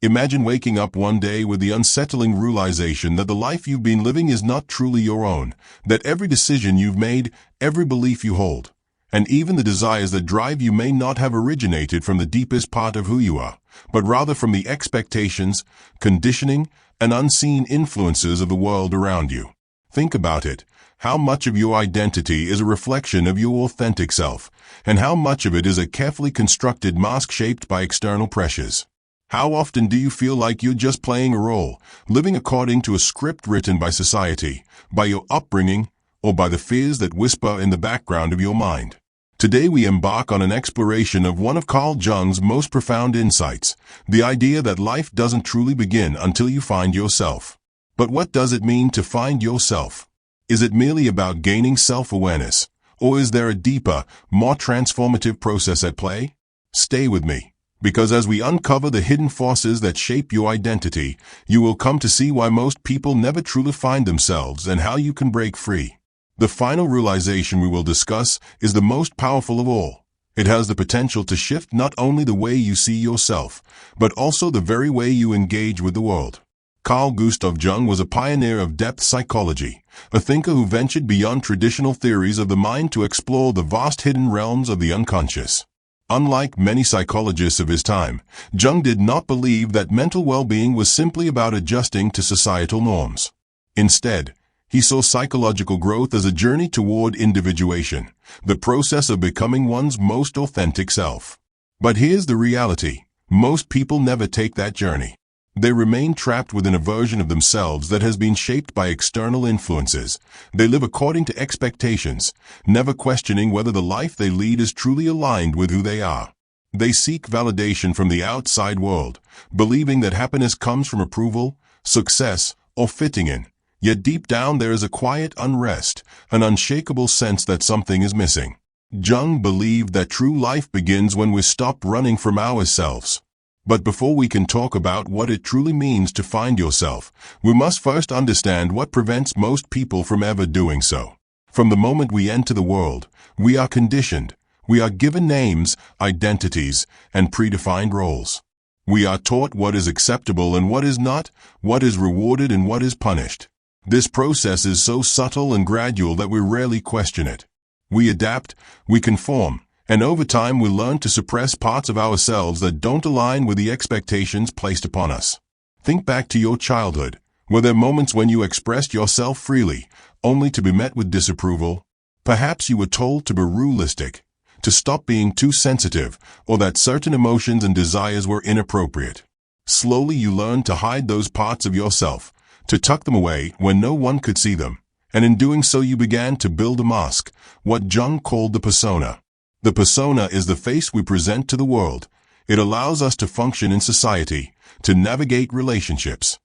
Imagine waking up one day with the unsettling realization that the life you've been living is not truly your own, that every decision you've made, every belief you hold, and even the desires that drive you may not have originated from the deepest part of who you are, but rather from the expectations, conditioning, and unseen influences of the world around you. Think about it. How much of your identity is a reflection of your authentic self, and how much of it is a carefully constructed mask shaped by external pressures? How often do you feel like you're just playing a role, living according to a script written by society, by your upbringing, or by the fears that whisper in the background of your mind? Today we embark on an exploration of one of Carl Jung's most profound insights, the idea that life doesn't truly begin until you find yourself. But what does it mean to find yourself? Is it merely about gaining self-awareness, or is there a deeper, more transformative process at play? Stay with me, because as we uncover the hidden forces that shape your identity, you will come to see why most people never truly find themselves and how you can break free. The final realization we will discuss is the most powerful of all. It has the potential to shift not only the way you see yourself, but also the very way you engage with the world. Carl Gustav Jung was a pioneer of depth psychology, a thinker who ventured beyond traditional theories of the mind to explore the vast hidden realms of the unconscious. Unlike many psychologists of his time, Jung did not believe that mental well-being was simply about adjusting to societal norms. Instead, he saw psychological growth as a journey toward individuation, the process of becoming one's most authentic self. But here's the reality: most people never take that journey. They remain trapped within a version of themselves that has been shaped by external influences. They live according to expectations, never questioning whether the life they lead is truly aligned with who they are. They seek validation from the outside world, believing that happiness comes from approval, success, or fitting in. Yet deep down there is a quiet unrest, an unshakable sense that something is missing. Jung believed that true life begins when we stop running from ourselves. But before we can talk about what it truly means to find yourself, we must first understand what prevents most people from ever doing so. From the moment we enter the world, we are conditioned. We are given names, identities, and predefined roles. We are taught what is acceptable and what is not, what is rewarded and what is punished. This process is so subtle and gradual that we rarely question it. We adapt, we conform, and over time we learn to suppress parts of ourselves that don't align with the expectations placed upon us. Think back to your childhood. Were there moments when you expressed yourself freely, only to be met with disapproval? Perhaps you were told to be realistic, to stop being too sensitive, or that certain emotions and desires were inappropriate. Slowly you learned to hide those parts of yourself, to tuck them away when no one could see them, and in doing so you began to build a mask, what Jung called the persona. The persona is the face we present to the world. It allows us to function in society, to navigate relationships,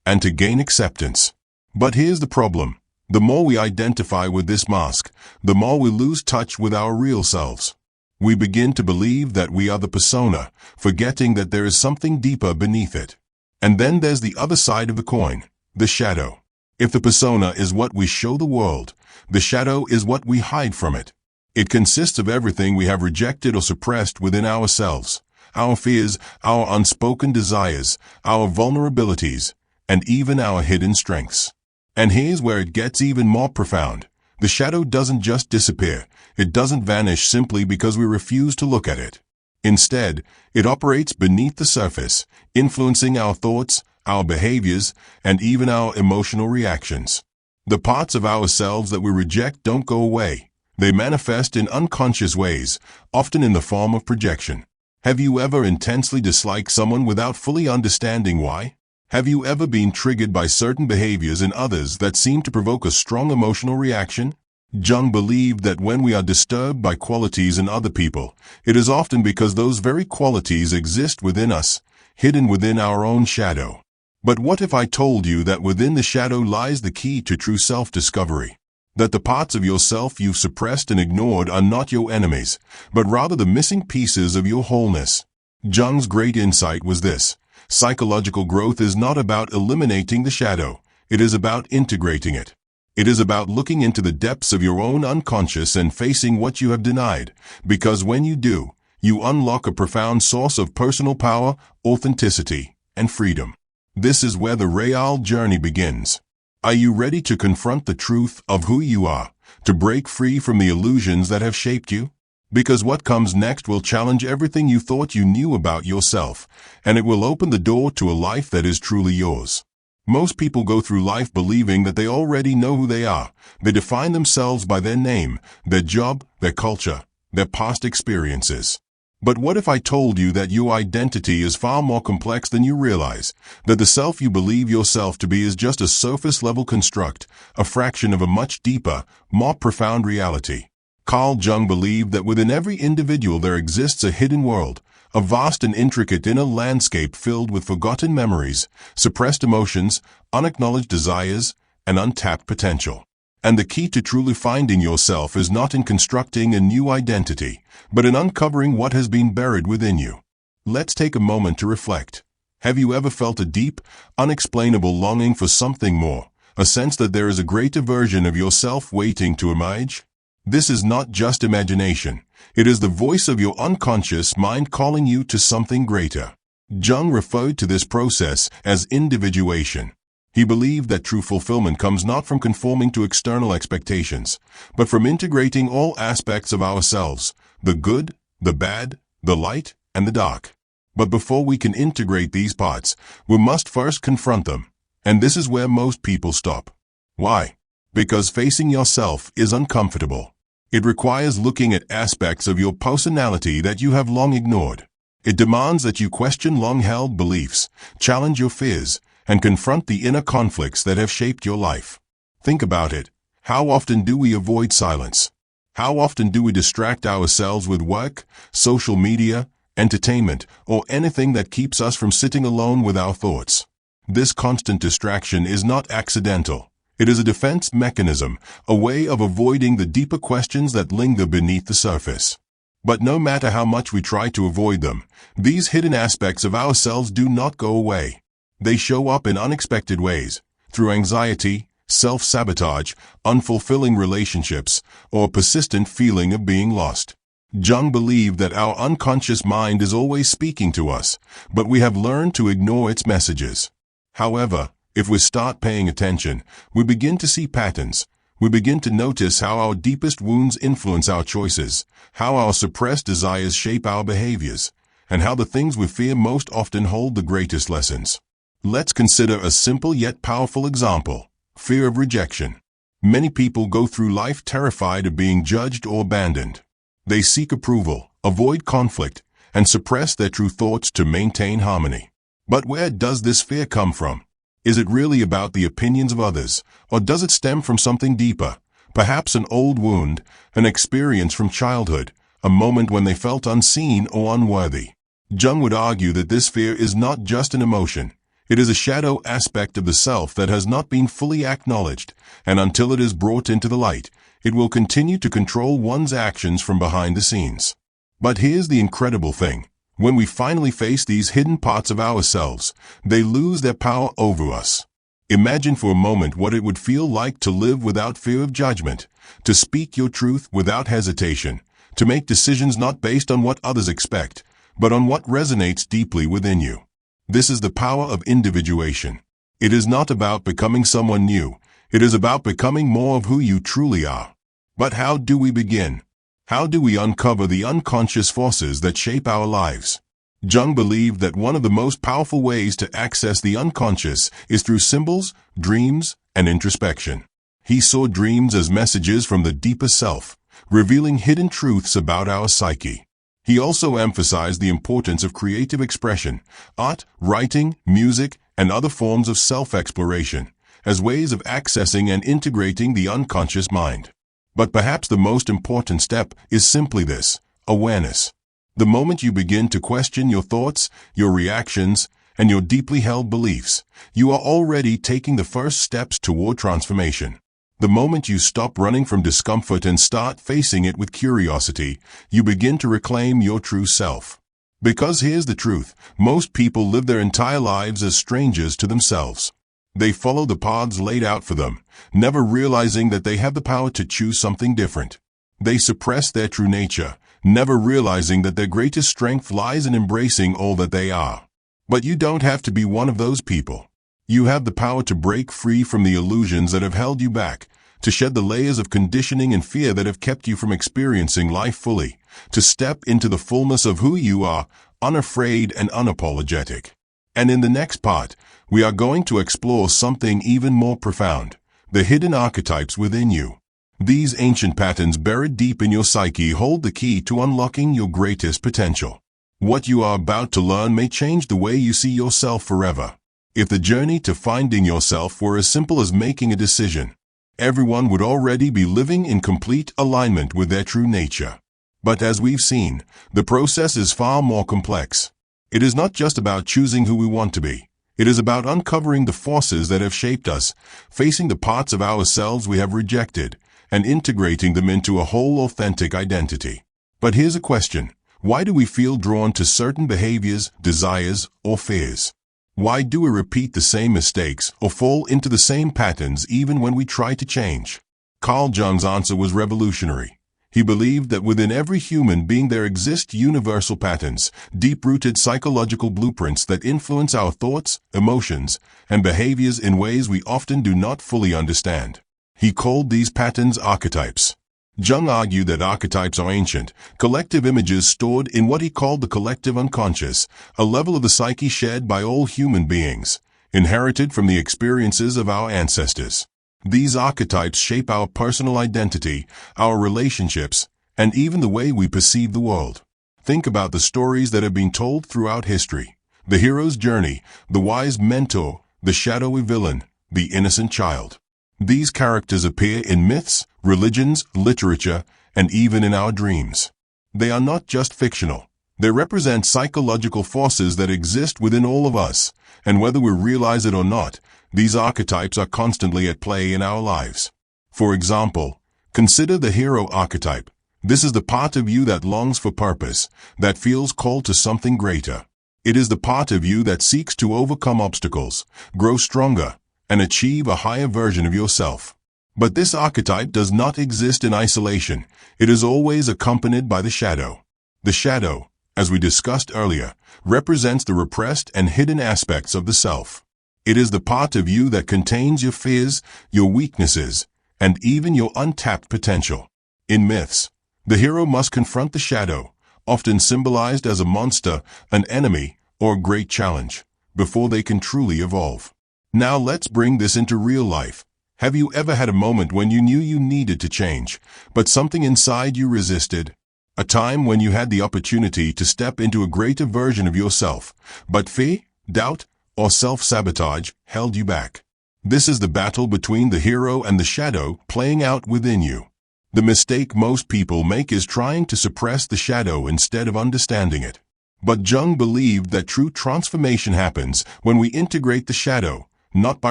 and to gain acceptance. But here's the problem. The more we identify with this mask, the more we lose touch with our real selves. We begin to believe that we are the persona, forgetting that there is something deeper beneath it. And then there's the other side of the coin, the shadow. If the persona is what we show the world, the shadow is what we hide from it. It consists of everything we have rejected or suppressed within ourselves, our fears, our unspoken desires, our vulnerabilities, and even our hidden strengths. And here's where it gets even more profound. The shadow doesn't just disappear. It doesn't vanish simply because we refuse to look at it. Instead, it operates beneath the surface, influencing our thoughts, our behaviors, and even our emotional reactions. The parts of ourselves that we reject don't go away. They manifest in unconscious ways, often in the form of projection. Have you ever intensely disliked someone without fully understanding why? Have you ever been triggered by certain behaviors in others that seem to provoke a strong emotional reaction? Jung believed that when we are disturbed by qualities in other people, it is often because those very qualities exist within us, hidden within our own shadow. But what if I told you that within the shadow lies the key to true self-discovery? That the parts of yourself you've suppressed and ignored are not your enemies, but rather the missing pieces of your wholeness. Jung's great insight was this: psychological growth is not about eliminating the shadow, it is about integrating it. It is about looking into the depths of your own unconscious and facing what you have denied, because when you do, you unlock a profound source of personal power, authenticity, and freedom. This is where the real journey begins. Are you ready to confront the truth of who you are, to break free from the illusions that have shaped you? Because what comes next will challenge everything you thought you knew about yourself, and it will open the door to a life that is truly yours. Most people go through life believing that they already know who they are. They define themselves by their name, their job, their culture, their past experiences. But what if I told you that your identity is far more complex than you realize, that the self you believe yourself to be is just a surface-level construct, a fraction of a much deeper, more profound reality? Carl Jung believed that within every individual there exists a hidden world, a vast and intricate inner landscape filled with forgotten memories, suppressed emotions, unacknowledged desires, and untapped potential. And the key to truly finding yourself is not in constructing a new identity, but in uncovering what has been buried within you. Let's take a moment to reflect. Have you ever felt a deep, unexplainable longing for something more, a sense that there is a greater version of yourself waiting to emerge? This is not just imagination. It is the voice of your unconscious mind calling you to something greater. Jung referred to this process as individuation. He believed that true fulfillment comes not from conforming to external expectations, but from integrating all aspects of ourselves, the good, the bad, the light, and the dark. But before we can integrate these parts, we must first confront them. And this is where most people stop. Why? Because facing yourself is uncomfortable. It requires looking at aspects of your personality that you have long ignored. It demands that you question long-held beliefs, challenge your fears, and confront the inner conflicts that have shaped your life. Think about it. How often do we avoid silence? How often do we distract ourselves with work, social media, entertainment, or anything that keeps us from sitting alone with our thoughts? This constant distraction is not accidental. It is a defense mechanism, a way of avoiding the deeper questions that linger beneath the surface. But no matter how much we try to avoid them, these hidden aspects of ourselves do not go away. They show up in unexpected ways, through anxiety, self-sabotage, unfulfilling relationships, or a persistent feeling of being lost. Jung believed that our unconscious mind is always speaking to us, but we have learned to ignore its messages. However, if we start paying attention, we begin to see patterns. We begin to notice how our deepest wounds influence our choices, how our suppressed desires shape our behaviors, and how the things we fear most often hold the greatest lessons. Let's consider a simple yet powerful example: fear of rejection. Many people go through life terrified of being judged or abandoned. They seek approval, avoid conflict, and suppress their true thoughts to maintain harmony. But where does this fear come from? Is it really about the opinions of others, or does it stem from something deeper, perhaps an old wound, an experience from childhood, a moment when they felt unseen or unworthy? Jung would argue that this fear is not just an emotion. It is a shadow aspect of the self that has not been fully acknowledged, and until it is brought into the light, it will continue to control one's actions from behind the scenes. But here's the incredible thing. When we finally face these hidden parts of ourselves, they lose their power over us. Imagine for a moment what it would feel like to live without fear of judgment, to speak your truth without hesitation, to make decisions not based on what others expect, but on what resonates deeply within you. This is the power of individuation. It is not about becoming someone new. It is about becoming more of who you truly are. But how do we begin? How do we uncover the unconscious forces that shape our lives? Jung believed that one of the most powerful ways to access the unconscious is through symbols, dreams, and introspection. He saw dreams as messages from the deeper self, revealing hidden truths about our psyche. He also emphasized the importance of creative expression, art, writing, music, and other forms of self-exploration, as ways of accessing and integrating the unconscious mind. But perhaps the most important step is simply this: awareness. The moment you begin to question your thoughts, your reactions, and your deeply held beliefs, you are already taking the first steps toward transformation. The moment you stop running from discomfort and start facing it with curiosity, you begin to reclaim your true self. Because here's the truth: most people live their entire lives as strangers to themselves. They follow the paths laid out for them, never realizing that they have the power to choose something different. They suppress their true nature, never realizing that their greatest strength lies in embracing all that they are. But you don't have to be one of those people. You have the power to break free from the illusions that have held you back, to shed the layers of conditioning and fear that have kept you from experiencing life fully, to step into the fullness of who you are, unafraid and unapologetic. And in the next part, we are going to explore something even more profound, the hidden archetypes within you. These ancient patterns buried deep in your psyche hold the key to unlocking your greatest potential. What you are about to learn may change the way you see yourself forever. If the journey to finding yourself were as simple as making a decision, everyone would already be living in complete alignment with their true nature. But as we've seen, the process is far more complex. It is not just about choosing who we want to be. It is about uncovering the forces that have shaped us, facing the parts of ourselves we have rejected, and integrating them into a whole authentic identity. But here's a question. Why do we feel drawn to certain behaviors, desires, or fears? Why do we repeat the same mistakes or fall into the same patterns even when we try to change? Carl Jung's answer was revolutionary. He believed that within every human being there exist universal patterns, deep-rooted psychological blueprints that influence our thoughts, emotions, and behaviors in ways we often do not fully understand. He called these patterns archetypes. Jung argued that archetypes are ancient, collective images stored in what he called the collective unconscious, a level of the psyche shared by all human beings, inherited from the experiences of our ancestors. These archetypes shape our personal identity, our relationships, and even the way we perceive the world. Think about the stories that have been told throughout history. The hero's journey, the wise mentor, the shadowy villain, the innocent child. These characters appear in myths, religions, literature, and even in our dreams. They are not just fictional. They represent psychological forces that exist within all of us, and whether we realize it or not, these archetypes are constantly at play in our lives. For example, consider the hero archetype. This is the part of you that longs for purpose, that feels called to something greater. It is the part of you that seeks to overcome obstacles, grow stronger, and achieve a higher version of yourself. But this archetype does not exist in isolation. It is always accompanied by the shadow. The shadow, as we discussed earlier, represents the repressed and hidden aspects of the self. It is the part of you that contains your fears, your weaknesses, and even your untapped potential. In myths, the hero must confront the shadow, often symbolized as a monster, an enemy, or a great challenge, before they can truly evolve. Now let's bring this into real life. Have you ever had a moment when you knew you needed to change, but something inside you resisted? A time when you had the opportunity to step into a greater version of yourself, but fear, doubt, or self-sabotage held you back. This is the battle between the hero and the shadow playing out within you. The mistake most people make is trying to suppress the shadow instead of understanding it. But Jung believed that true transformation happens when we integrate the shadow, not by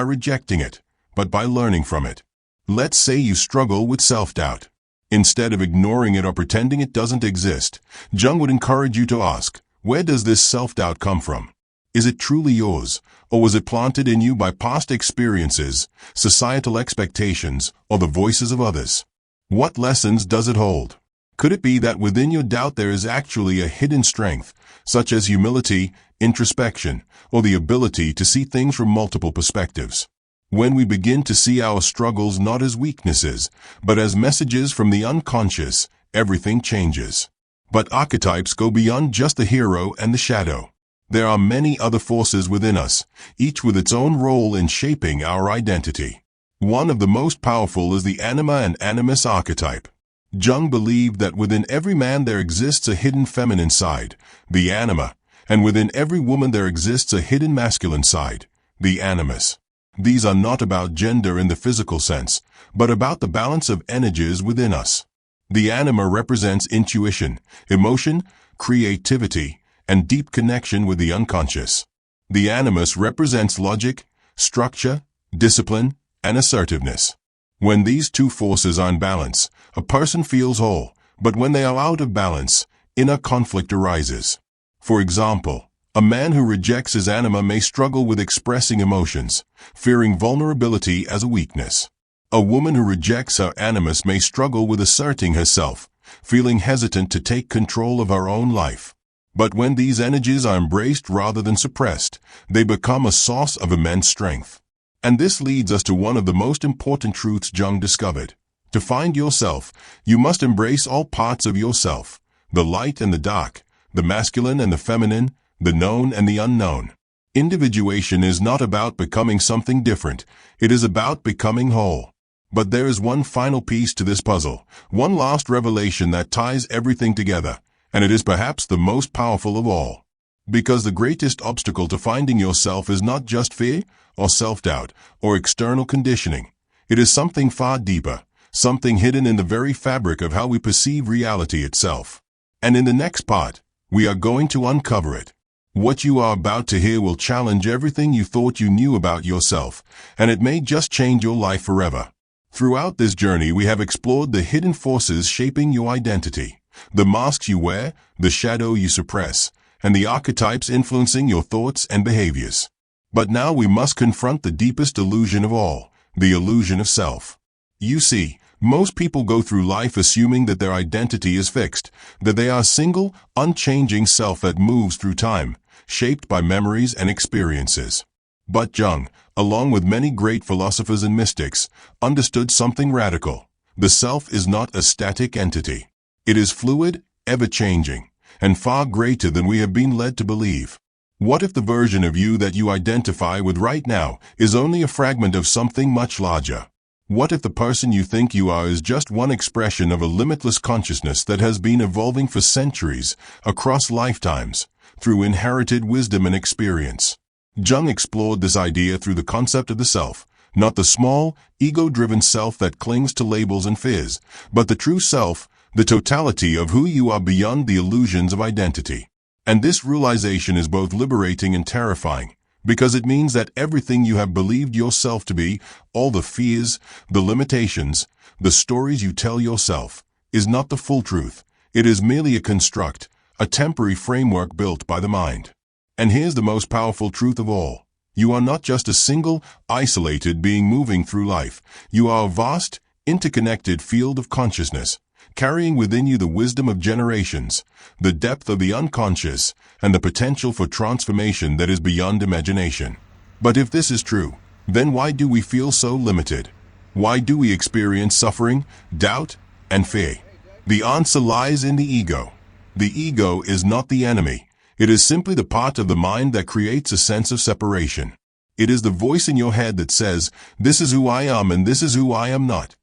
rejecting it, but by learning from it. Let's say you struggle with self-doubt. Instead of ignoring it or pretending it doesn't exist, Jung would encourage you to ask, where does this self-doubt come from? Is it truly yours, or was it planted in you by past experiences, societal expectations, or the voices of others? What lessons does it hold? Could it be that within your doubt there is actually a hidden strength, such as humility, introspection, or the ability to see things from multiple perspectives? When we begin to see our struggles not as weaknesses, but as messages from the unconscious, everything changes. But archetypes go beyond just the hero and the shadow. There are many other forces within us, each with its own role in shaping our identity. One of the most powerful is the anima and animus archetype. Jung believed that within every man there exists a hidden feminine side, the anima, and within every woman there exists a hidden masculine side, the animus. These are not about gender in the physical sense, but about the balance of energies within us. The anima represents intuition, emotion, creativity, and deep connection with the unconscious. The animus represents logic, structure, discipline, and assertiveness. When these two forces are in balance, a person feels whole, but when they are out of balance, inner conflict arises. For example, a man who rejects his anima may struggle with expressing emotions, fearing vulnerability as a weakness. A woman who rejects her animus may struggle with asserting herself, feeling hesitant to take control of her own life. But when these energies are embraced rather than suppressed, they become a source of immense strength. And this leads us to one of the most important truths Jung discovered. To find yourself, you must embrace all parts of yourself, the light and the dark, the masculine and the feminine, the known and the unknown. Individuation is not about becoming something different, it is about becoming whole. But there is one final piece to this puzzle, one last revelation that ties everything together, and it is perhaps the most powerful of all. Because the greatest obstacle to finding yourself is not just fear, or self-doubt, or external conditioning. It is something far deeper, something hidden in the very fabric of how we perceive reality itself. And in the next part, we are going to uncover it. What you are about to hear will challenge everything you thought you knew about yourself, and it may just change your life forever. Throughout this journey, we have explored the hidden forces shaping your identity, the masks you wear, the shadow you suppress, and the archetypes influencing your thoughts and behaviors. But now we must confront the deepest illusion of all, the illusion of self. You see, most people go through life assuming that their identity is fixed, that they are a single, unchanging self that moves through time, shaped by memories and experiences. But Jung, along with many great philosophers and mystics, understood something radical. The self is not a static entity. It is fluid, ever-changing, and far greater than we have been led to believe. What if the version of you that you identify with right now is only a fragment of something much larger? What if the person you think you are is just one expression of a limitless consciousness that has been evolving for centuries, across lifetimes, through inherited wisdom and experience? Jung explored this idea through the concept of the self, not the small, ego-driven self that clings to labels and fears, but the true self, the totality of who you are beyond the illusions of identity. And this realization is both liberating and terrifying, because it means that everything you have believed yourself to be, all the fears, the limitations, the stories you tell yourself, is not the full truth. It is merely a construct, a temporary framework built by the mind. And here's the most powerful truth of all. You are not just a single, isolated being moving through life. You are a vast, interconnected field of consciousness, carrying within you the wisdom of generations, the depth of the unconscious, and the potential for transformation that is beyond imagination. But if this is true, then why do we feel so limited? Why do we experience suffering, doubt, and fear? The answer lies in the ego. The ego is not the enemy. It is simply the part of the mind that creates a sense of separation. It is the voice in your head that says, "This is who I am and this is who I am not."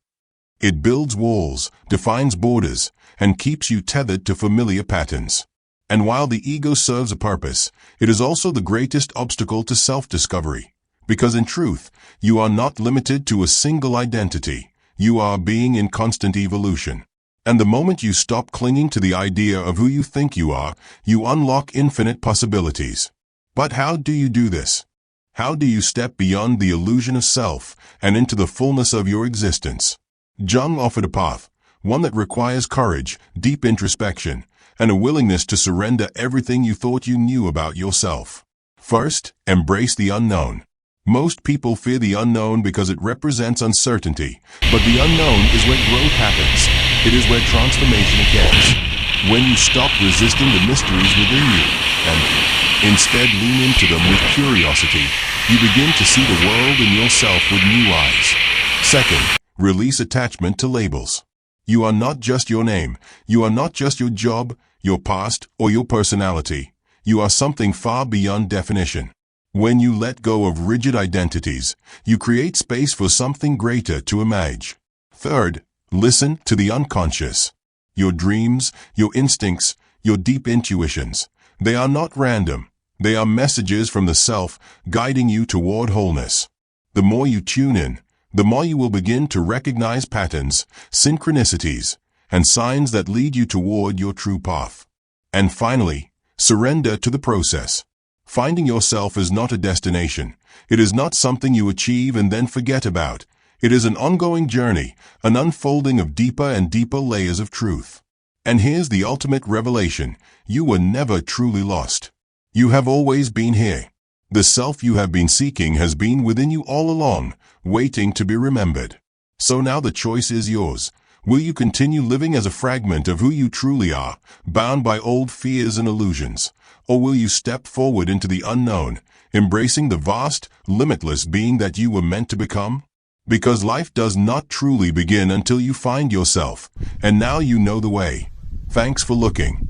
It builds walls, defines borders, and keeps you tethered to familiar patterns. And while the ego serves a purpose, it is also the greatest obstacle to self-discovery. Because in truth, you are not limited to a single identity. You are a being in constant evolution. And the moment you stop clinging to the idea of who you think you are, you unlock infinite possibilities. But how do you do this? How do you step beyond the illusion of self and into the fullness of your existence? Jung offered a path, one that requires courage, deep introspection, and a willingness to surrender everything you thought you knew about yourself. First, embrace the unknown. Most people fear the unknown because it represents uncertainty, but the unknown is where growth happens. It is where transformation occurs. When you stop resisting the mysteries within you and instead lean into them with curiosity, you begin to see the world and yourself with new eyes. Second, release attachment to labels. You are not just your name. You are not just your job, your past, or your personality. You are something far beyond definition. When you let go of rigid identities, you create space for something greater to emerge. Third, listen to the unconscious. Your dreams, your instincts, your deep intuitions, they are not random. They are messages from the self guiding you toward wholeness. The more you tune in, the more you will begin to recognize patterns, synchronicities, and signs that lead you toward your true path. And finally, surrender to the process. Finding yourself is not a destination. It is not something you achieve and then forget about. It is an ongoing journey, an unfolding of deeper and deeper layers of truth. And here's the ultimate revelation. You were never truly lost. You have always been here. The self you have been seeking has been within you all along, waiting to be remembered. So now the choice is yours. Will you continue living as a fragment of who you truly are, bound by old fears and illusions? Or will you step forward into the unknown, embracing the vast, limitless being that you were meant to become? Because life does not truly begin until you find yourself, and now you know the way. Thanks for looking.